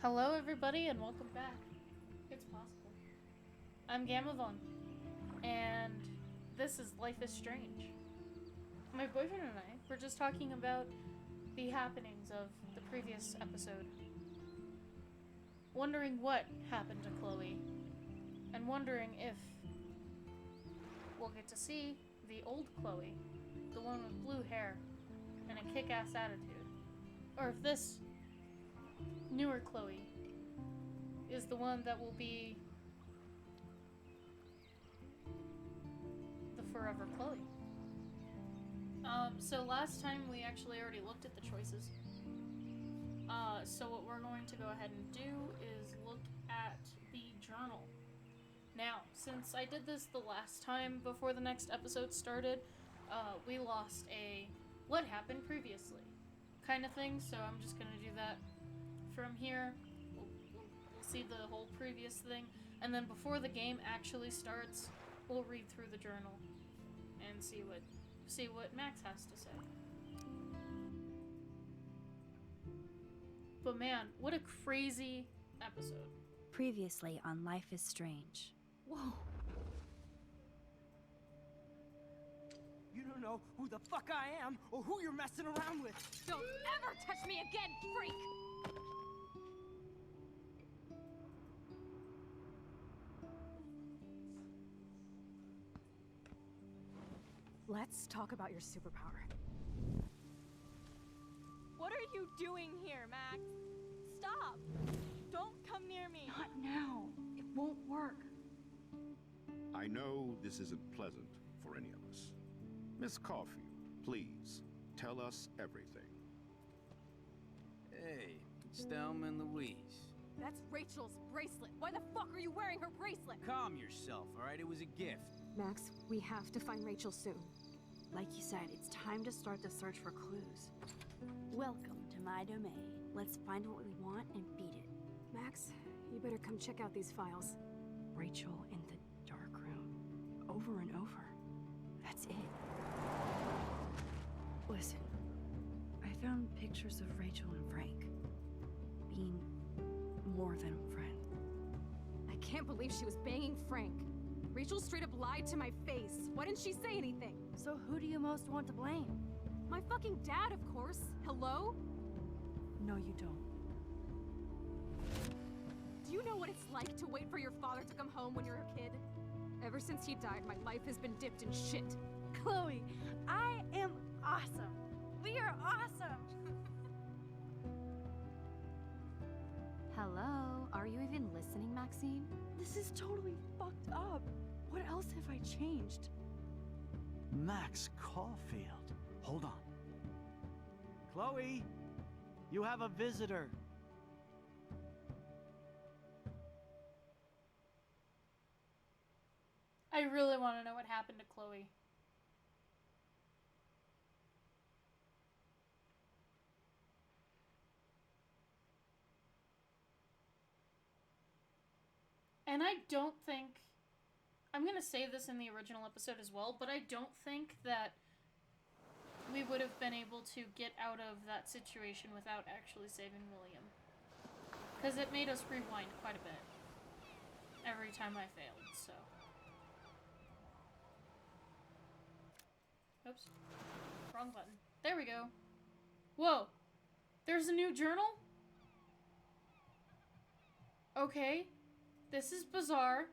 Hello, everybody, and welcome back. It's possible. I'm Gamavon, and this is Life is Strange. My boyfriend and I were just talking about the happenings of the previous episode, wondering what happened to Chloe, and wondering if we'll get to see the old Chloe, the one with blue hair and a kick-ass attitude, or if this newer Chloe is the one that will be the forever Chloe. So last time we actually already looked at the choices. So what we're going to go ahead and do is look at the journal. Now, since I did this the last time before the next episode started, we lost a what happened previously kind of thing, so I'm just gonna do that from here. We'll see the whole previous thing, and then before the game actually starts, we'll read through the journal and see what Max has to say. But man, what a crazy episode. Previously on Life is Strange. Whoa. You don't know who the fuck I am or who you're messing around with. Don't ever touch me again, freak! Let's talk about your superpower. What are you doing here, Max? Stop! Don't come near me! Not now. It won't work. I know this isn't pleasant for any of us. Miss Caulfield, please, tell us everything. Hey, it's Thelma and Louise. That's Rachel's bracelet. Why the fuck are you wearing her bracelet? Calm yourself, all right? It was a gift. Max, we have to find Rachel soon. Like you said, it's time to start the search for clues. Welcome to my domain. Let's find what we want and beat it. Max, you better come check out these files. Rachel in the dark room. Over and over. That's it. Listen, I found pictures of Rachel and Frank being more than a friend. I can't believe she was banging Frank. Rachel straight up lied to my face. Why didn't she say anything? So who do you most want to blame? My fucking dad, of course. Hello? No, you don't. Do you know what it's like to wait for your father to come home when you're a kid? Ever since he died, my life has been dipped in shit. Chloe, I am awesome. We are awesome. Hello? Are you even listening, Maxine? This is totally fucked up. What else have I changed? Max Caulfield. Hold on. Chloe, you have a visitor. I really want to know what happened to Chloe. And I don't think... I'm going to say this in the original episode as well, but I don't think that we would have been able to get out of that situation without actually saving William. Because it made us rewind quite a bit. Every time I failed, so... Oops. Wrong button. There we go. Whoa! There's a new journal? Okay. This is bizarre.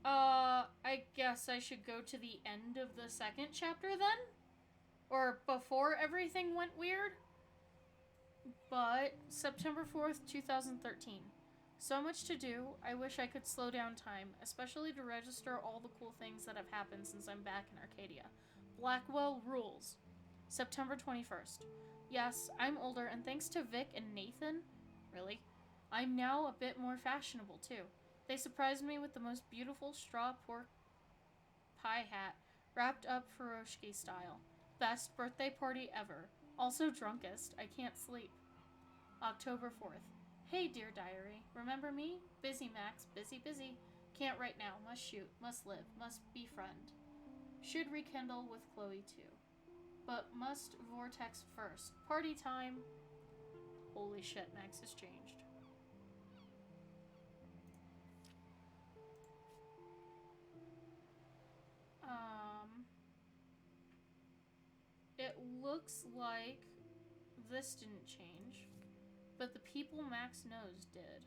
I guess I should go to the end of the second chapter then? Or before everything went weird? But, September 4th, 2013. So much to do, I wish I could slow down time, especially to register all the cool things that have happened since I'm back in Arcadia. Blackwell rules. September 21st. Yes, I'm older, and thanks to Vic and Nathan, really, I'm now a bit more fashionable too. They surprised me with the most beautiful straw pork pie hat, wrapped up Furoshiki style. Best birthday party ever. Also drunkest, I can't sleep. October 4th. Hey, dear diary. Remember me? Busy, Max. Busy, busy. Can't write now. Must shoot. Must live. Must befriend. Should rekindle with Chloe too. But must vortex first. Party time. Holy shit, Max has changed. It looks like this didn't change, but the people Max knows did.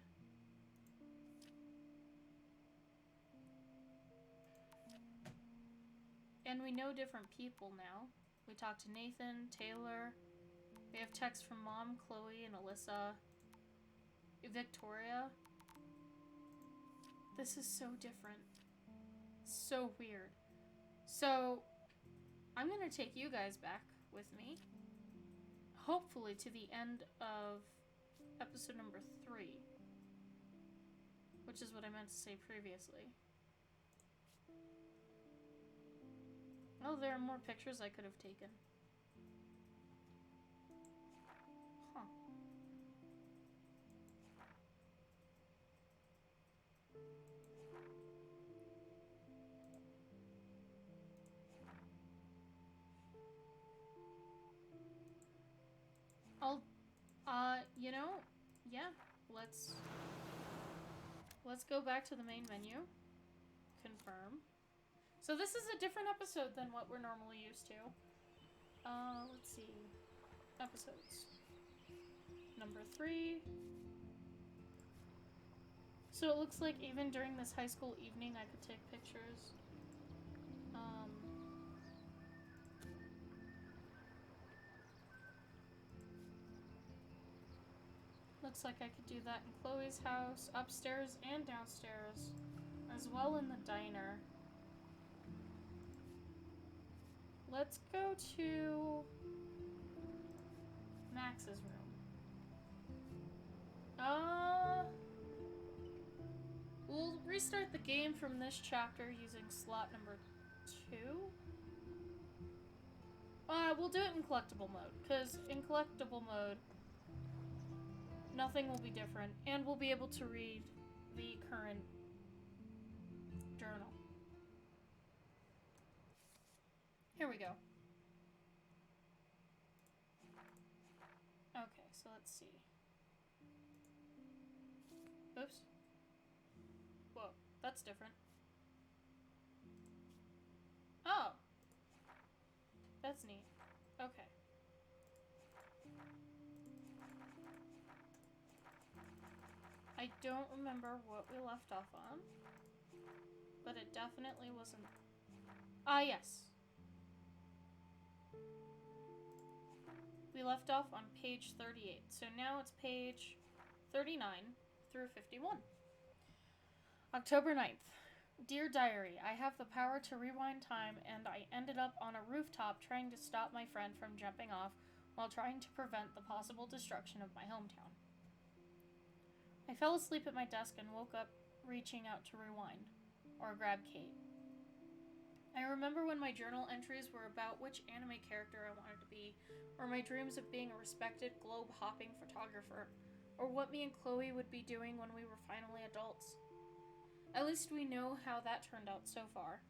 And we know different people now. We talked to Nathan, Taylor. We have texts from Mom, Chloe, and Alyssa. Victoria. This is so different. So weird. So, I'm gonna take you guys back with me. Hopefully to the end of episode number 3. Which is what I meant to say previously. Oh, there are more pictures I could have taken. Huh. You know, yeah, let's go back to the main menu. Confirm. So this is a different episode than what we're normally used to. Let's see. Episodes. Number 3. So it looks like even during this high school evening I could take pictures. Looks like I could do that in Chloe's house, upstairs and downstairs, as well in the diner. Let's go to Max's room. We'll restart the game from this chapter using slot number 2. We'll do it in collectible mode, because in collectible mode, nothing will be different, and we'll be able to read the current journal. Here we go. Okay, so let's see. Oops. Whoa, that's different. Oh! That's neat. Okay. I don't remember what we left off on, but it definitely wasn't... yes. We left off on page 38, so now it's page 39 through 51. October 9th. Dear Diary, I have the power to rewind time, and I ended up on a rooftop trying to stop my friend from jumping off while trying to prevent the possible destruction of my hometown. I fell asleep at my desk and woke up reaching out to rewind, or grab Kate. I remember when my journal entries were about which anime character I wanted to be, or my dreams of being a respected globe-hopping photographer, or what me and Chloe would be doing when we were finally adults. At least we know how that turned out so far.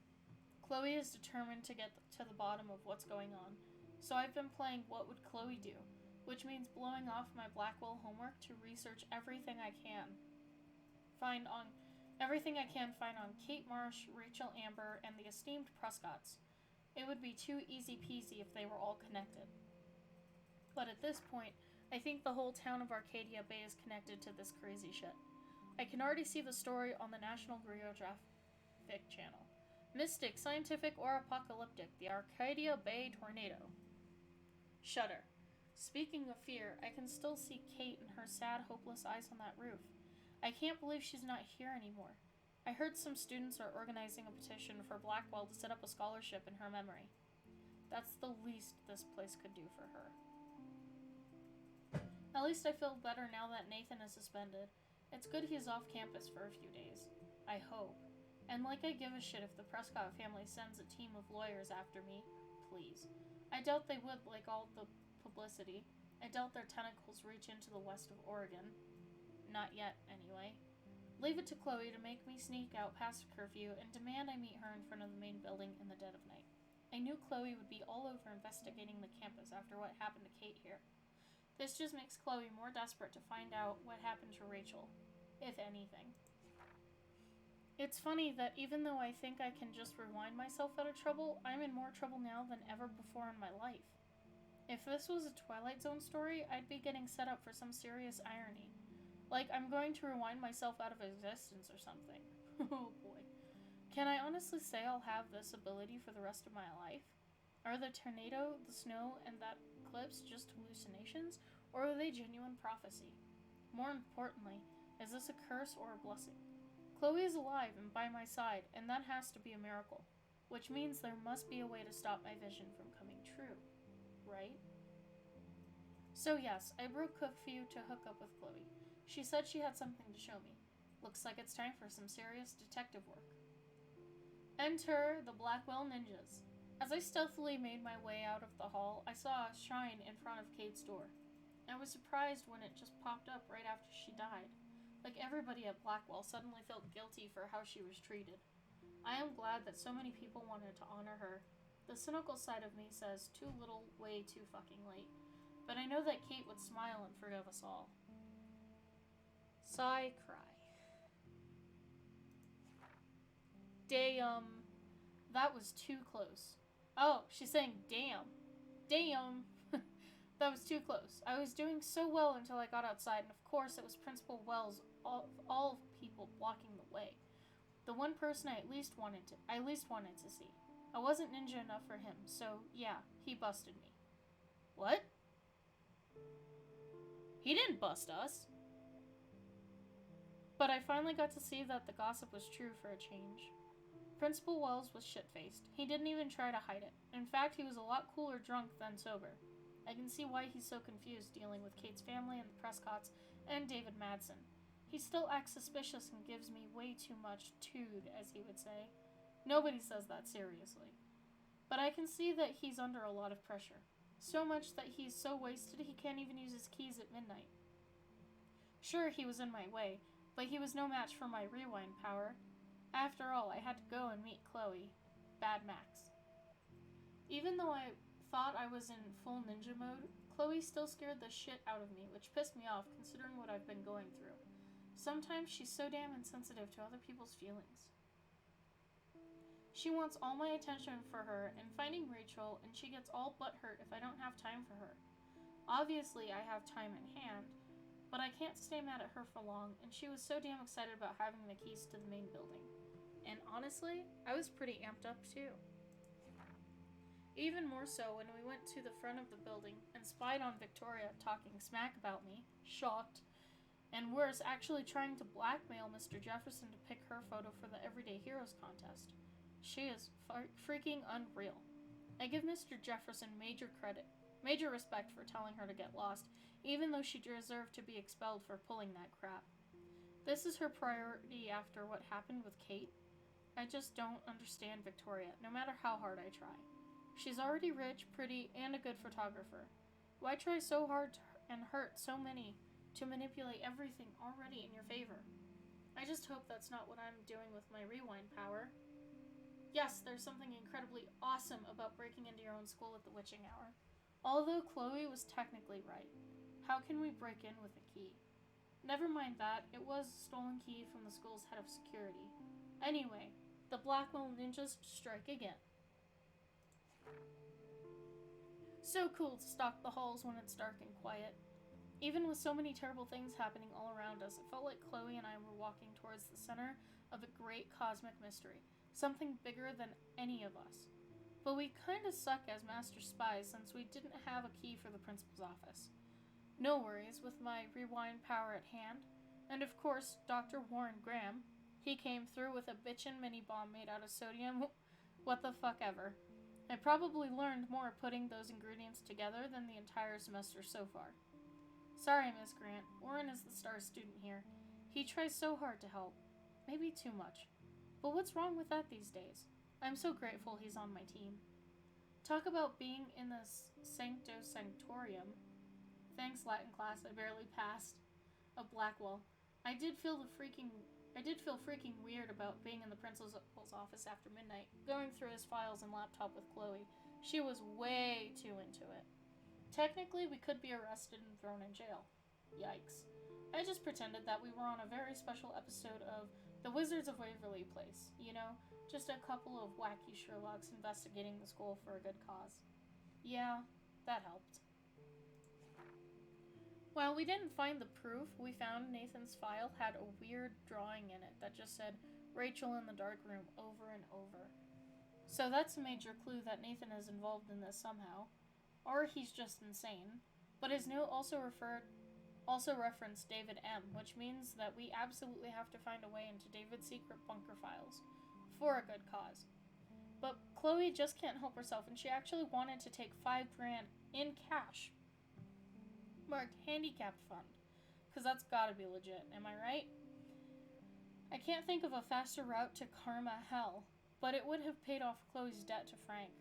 Chloe is determined to get to the bottom of what's going on, so I've been playing What Would Chloe Do?, which means blowing off my Blackwell homework to research everything I can find on Kate Marsh, Rachel Amber, and the esteemed Prescotts. It would be too easy peasy if they were all connected. But at this point, I think the whole town of Arcadia Bay is connected to this crazy shit. I can already see the story on the National Geographic Channel. Mystic, scientific, or apocalyptic, the Arcadia Bay tornado. Shudder. Speaking of fear, I can still see Kate and her sad, hopeless eyes on that roof. I can't believe she's not here anymore. I heard some students are organizing a petition for Blackwell to set up a scholarship in her memory. That's the least this place could do for her. At least I feel better now that Nathan is suspended. It's good he's off campus for a few days. I hope. And like I give a shit if the Prescott family sends a team of lawyers after me, please. I doubt they would, like all the publicity. I doubt their tentacles reach into the west of Oregon. Not yet, anyway. Leave it to Chloe to make me sneak out past curfew and demand I meet her in front of the main building in the dead of night. I knew Chloe would be all over investigating the campus after what happened to Kate here. This just makes Chloe more desperate to find out what happened to Rachel, if anything. It's funny that even though I think I can just rewind myself out of trouble, I'm in more trouble now than ever before in my life. If this was a Twilight Zone story, I'd be getting set up for some serious irony. Like I'm going to rewind myself out of existence or something. Oh boy. Can I honestly say I'll have this ability for the rest of my life? Are the tornado, the snow, and that eclipse just hallucinations, or are they genuine prophecy? More importantly, is this a curse or a blessing? Chloe is alive and by my side, and that has to be a miracle, which means there must be a way to stop my vision from coming true, right? So yes, I broke curfew to hook up with Chloe. She said she had something to show me. Looks like it's time for some serious detective work. Enter the Blackwell Ninjas. As I stealthily made my way out of the hall, I saw a shrine in front of Kate's door. I was surprised when it just popped up right after she died. Like everybody at Blackwell suddenly felt guilty for how she was treated. I am glad that so many people wanted to honor her. The cynical side of me says too little, way too fucking late. But I know that Kate would smile and forgive us all. Sigh, cry. Damn. That was too close. Oh, she's saying damn. Damn. That was too close. I was doing so well until I got outside, and of course it was Principal Wells, all people blocking the way. The one person I at least wanted to see. I wasn't ninja enough for him, so yeah, he busted me. What? He didn't bust us. But I finally got to see that the gossip was true for a change. Principal Wells was shit-faced. He didn't even try to hide it. In fact, he was a lot cooler drunk than sober. I can see why he's so confused dealing with Kate's family and the Prescotts and David Madsen. He still acts suspicious and gives me way too much tood, as he would say. Nobody says that seriously. But I can see that he's under a lot of pressure. So much that he's so wasted he can't even use his keys at midnight. Sure, he was in my way, but he was no match for my rewind power. After all, I had to go and meet Chloe. Bad Max. Even though I thought I was in full ninja mode, Chloe still scared the shit out of me, which pissed me off considering what I've been going through. Sometimes she's so damn insensitive to other people's feelings. She wants all my attention for her and finding Rachel, and she gets all butthurt if I don't have time for her. Obviously, I have time in hand, but I can't stay mad at her for long, and she was so damn excited about having the keys to the main building. And honestly, I was pretty amped up too. Even more so when we went to the front of the building and spied on Victoria talking smack about me, shocked, and worse, actually trying to blackmail Mr. Jefferson to pick her photo for the Everyday Heroes contest. She is freaking unreal. I give Mr. Jefferson major credit, major respect for telling her to get lost, even though she deserved to be expelled for pulling that crap. This is her priority after what happened with Kate. I just don't understand Victoria, no matter how hard I try. She's already rich, pretty, and a good photographer. Why try so hard and hurt so many to manipulate everything already in your favor? I just hope that's not what I'm doing with my rewind power. Yes, there's something incredibly awesome about breaking into your own school at the witching hour. Although Chloe was technically right. How can we break in with a key? Never mind that, it was a stolen key from the school's head of security. Anyway, the Blackwell Ninjas strike again. So cool to stalk the halls when it's dark and quiet. Even with so many terrible things happening all around us, it felt like Chloe and I were walking towards the center of a great cosmic mystery, something bigger than any of us. But we kinda suck as master spies since we didn't have a key for the principal's office. No worries with my rewind power at hand, and of course, Dr. Warren Graham. He came through with a bitchin' mini bomb made out of sodium. What the fuck ever. I probably learned more putting those ingredients together than the entire semester so far. Sorry, Miss Grant. Warren is the star student here. He tries so hard to help. Maybe too much. But what's wrong with that these days? I'm so grateful he's on my team. Talk about being in the Sancto Sanctorum. Thanks, Latin class, I barely passed. Of Blackwell. I did feel freaking weird about being in the principal's office after midnight, going through his files and laptop with Chloe. She was way too into it. Technically, we could be arrested and thrown in jail. Yikes. I just pretended that we were on a very special episode of The Wizards of Waverly Place. You know, just a couple of wacky Sherlocks investigating the school for a good cause. Yeah, that helped. While we didn't find the proof, we found Nathan's file had a weird drawing in it that just said Rachel in the dark room over and over. So that's a major clue that Nathan is involved in this somehow. Or he's just insane. But his note also referenced David M., which means that we absolutely have to find a way into David's secret bunker files. For a good cause. But Chloe just can't help herself, and she actually wanted to take $5,000 in cash. Marked handicapped fund. Because that's gotta be legit, am I right? I can't think of a faster route to karma hell, but it would have paid off Chloe's debt to Frank.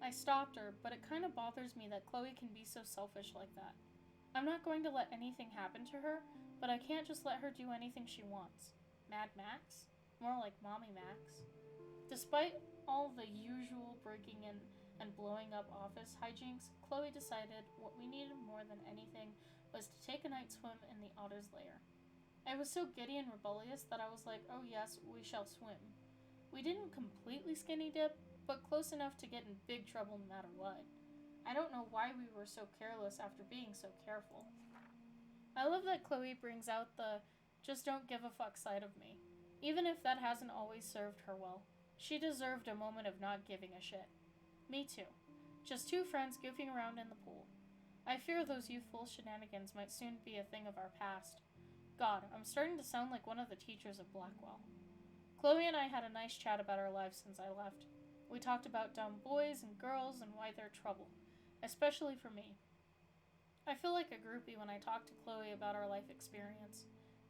I stopped her, but it kind of bothers me that Chloe can be so selfish like that. I'm not going to let anything happen to her, but I can't just let her do anything she wants. Mad Max? More like Mommy Max. Despite all the usual breaking in and blowing up office hijinks, Chloe decided what we needed more than anything was to take a night swim in the Otter's Lair. I was so giddy and rebellious that I was like, oh yes, we shall swim. We didn't completely skinny dip, but close enough to get in big trouble no matter what. I don't know why we were so careless after being so careful. I love that Chloe brings out the just don't give a fuck side of me, even if that hasn't always served her well. She deserved a moment of not giving a shit. Me too. Just two friends goofing around in the pool. I fear those youthful shenanigans might soon be a thing of our past. God, I'm starting to sound like one of the teachers of Blackwell. Chloe and I had a nice chat about our lives since I left. We talked about dumb boys and girls and why they're trouble, especially for me. I feel like a groupie when I talk to Chloe about our life experience.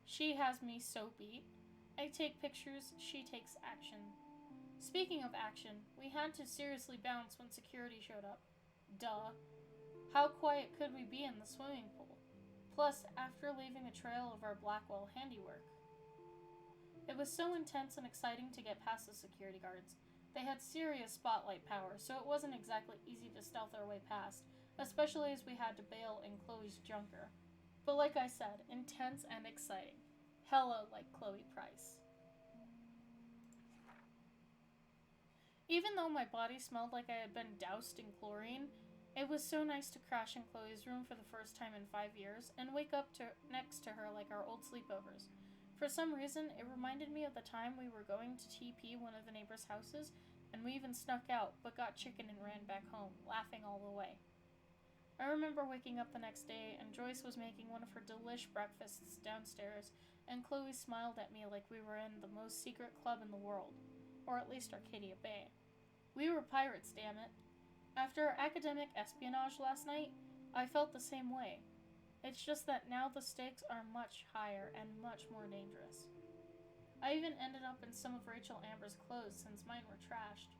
She has me so beat. I take pictures, she takes action. Speaking of action, we had to seriously bounce when security showed up. Duh. How quiet could we be in the swimming pool? Plus, after leaving a trail of our Blackwell handiwork. It was so intense and exciting to get past the security guards. They had serious spotlight power, so it wasn't exactly easy to stealth our way past, especially as we had to bail in Chloe's junker. But like I said, intense and exciting. Hella like Chloe Price. Even though my body smelled like I had been doused in chlorine, it was so nice to crash in Chloe's room for the first time in 5 years and wake up next to her like our old sleepovers. For some reason, it reminded me of the time we were going to TP one of the neighbors' houses, and we even snuck out, but got chicken and ran back home, laughing all the way. I remember waking up the next day, and Joyce was making one of her delish breakfasts downstairs, and Chloe smiled at me like we were in the most secret club in the world. Or at least Arcadia Bay. We were pirates, damn it. After our academic espionage last night, I felt the same way. It's just that now the stakes are much higher and much more dangerous. I even ended up in some of Rachel Amber's clothes since mine were trashed.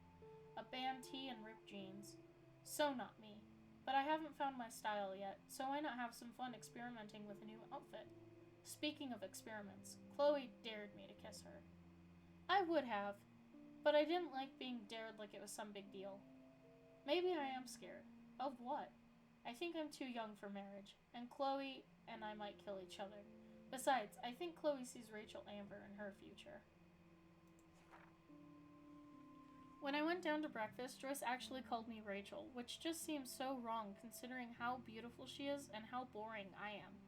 A band tee and ripped jeans. So not me. But I haven't found my style yet, so why not have some fun experimenting with a new outfit? Speaking of experiments, Chloe dared me to kiss her. I would have, but I didn't like being dared like it was some big deal. Maybe I am scared. Of what? I think I'm too young for marriage, and Chloe and I might kill each other. Besides, I think Chloe sees Rachel Amber in her future. When I went down to breakfast, Joyce actually called me Rachel, which just seems so wrong considering how beautiful she is and how boring I am.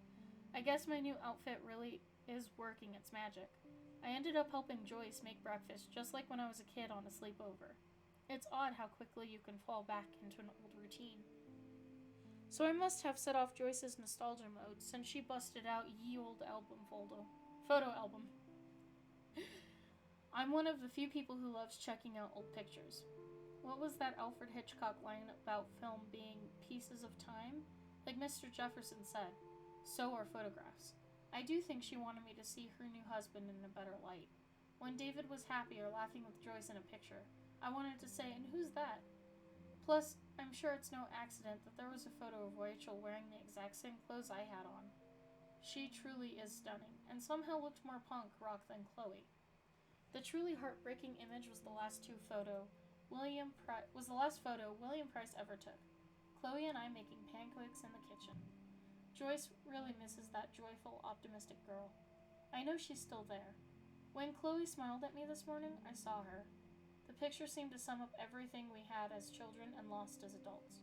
I guess my new outfit really is working its magic. I ended up helping Joyce make breakfast just like when I was a kid on a sleepover. It's odd how quickly you can fall back into an old routine. So I must have set off Joyce's nostalgia mode since she busted out ye old photo album. I'm one of the few people who loves checking out old pictures. What was that Alfred Hitchcock line about film being pieces of time? Like Mr. Jefferson said, so are photographs. I do think she wanted me to see her new husband in a better light. When David was happy or laughing with Joyce in a picture, I wanted to say, and who's that? Plus, I'm sure it's no accident that there was a photo of Rachel wearing the exact same clothes I had on. She truly is stunning, and somehow looked more punk rock than Chloe. The truly heartbreaking image was the last photo William Price ever took. Chloe and I making pancakes in the kitchen. Joyce really misses that joyful, optimistic girl. I know she's still there. When Chloe smiled at me this morning, I saw her. The picture seemed to sum up everything we had as children and lost as adults.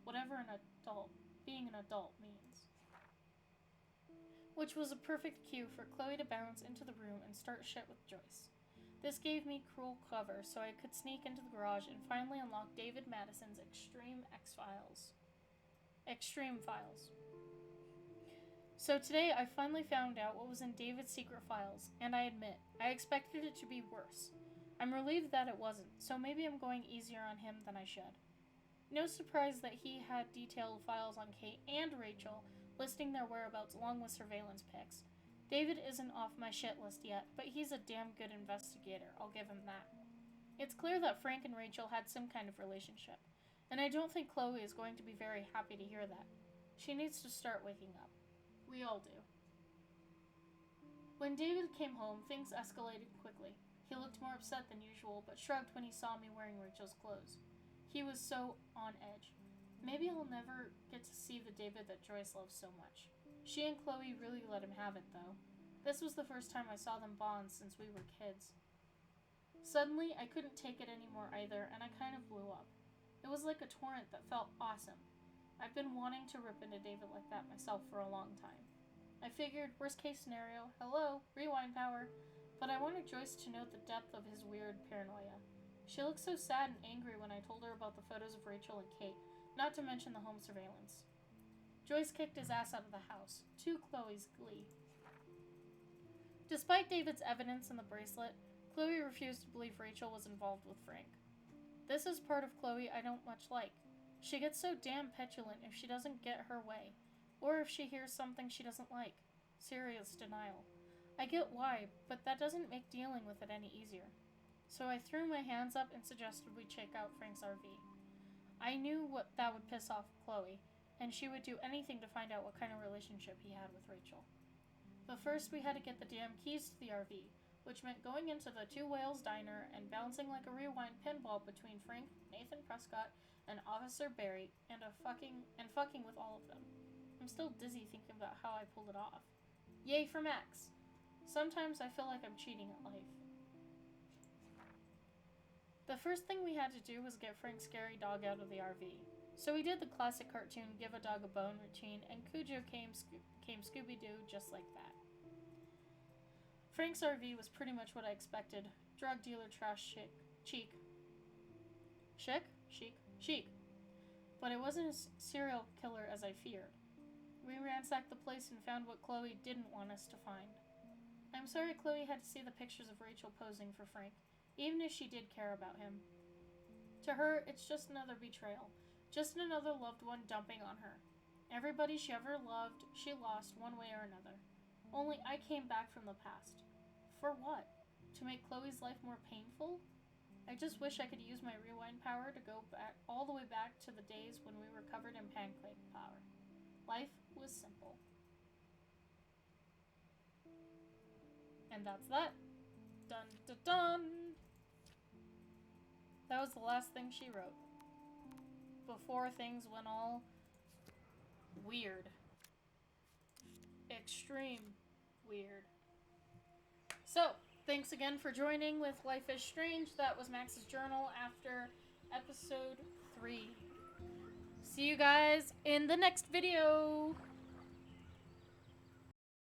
Whatever being an adult means. Which was a perfect cue for Chloe to bounce into the room and start shit with Joyce. This gave me cruel cover so I could sneak into the garage and finally unlock David Madison's Extreme Files. So today I finally found out what was in David's secret files, and I admit, I expected it to be worse. I'm relieved that it wasn't, so maybe I'm going easier on him than I should. No surprise that he had detailed files on Kate and Rachel, listing their whereabouts along with surveillance pics. David isn't off my shit list yet, but he's a damn good investigator, I'll give him that. It's clear that Frank and Rachel had some kind of relationship, and I don't think Chloe is going to be very happy to hear that. She needs to start waking up. We all do. When David came home, things escalated quickly. He looked more upset than usual, but shrugged when he saw me wearing Rachel's clothes. He was so on edge. Maybe I'll never get to see the David that Joyce loves so much. She and Chloe really let him have it, though. This was the first time I saw them bond since we were kids. Suddenly, I couldn't take it anymore either, and I kind of blew up. It was like a torrent that felt awesome. I've been wanting to rip into David like that myself for a long time. I figured, worst case scenario, hello, rewind power, but I wanted Joyce to know the depth of his weird paranoia. She looked so sad and angry when I told her about the photos of Rachel and Kate, not to mention the home surveillance. Joyce kicked his ass out of the house, to Chloe's glee. Despite David's evidence in the bracelet, Chloe refused to believe Rachel was involved with Frank. This is part of Chloe I don't much like. She gets so damn petulant if she doesn't get her way, or if she hears something she doesn't like. Serious denial. I get why, but that doesn't make dealing with it any easier. So I threw my hands up and suggested we check out Frank's RV. I knew that would piss off Chloe, and she would do anything to find out what kind of relationship he had with Rachel. But first we had to get the damn keys to the RV, which meant going into the Two Whales diner and bouncing like a rewind pinball between Frank, Nathan Prescott, and Officer Barry, and fucking with all of them. I'm still dizzy thinking about how I pulled it off. Yay for Max! Sometimes I feel like I'm cheating at life. The first thing we had to do was get Frank's scary dog out of the RV. So we did the classic cartoon give a dog a bone routine, and Cujo came Scooby-Doo just like that. Frank's RV was pretty much what I expected. Drug dealer trash chic. But it wasn't a serial killer as I feared. We ransacked the place and found what Chloe didn't want us to find. I'm sorry Chloe had to see the pictures of Rachel posing for Frank, even if she did care about him. To her, it's just another betrayal. Just another loved one dumping on her. Everybody she ever loved, she lost one way or another. Only I came back from the past. For what? To make Chloe's life more painful? I just wish I could use my rewind power to go back all the way back to the days when we were covered in pancake power. Life was simple. And that's that. Dun dun dun! That was the last thing she wrote. Before things went all weird. Extreme weird. So, thanks again for joining with Life is Strange. That was Max's journal after episode 3. See you guys in the next video!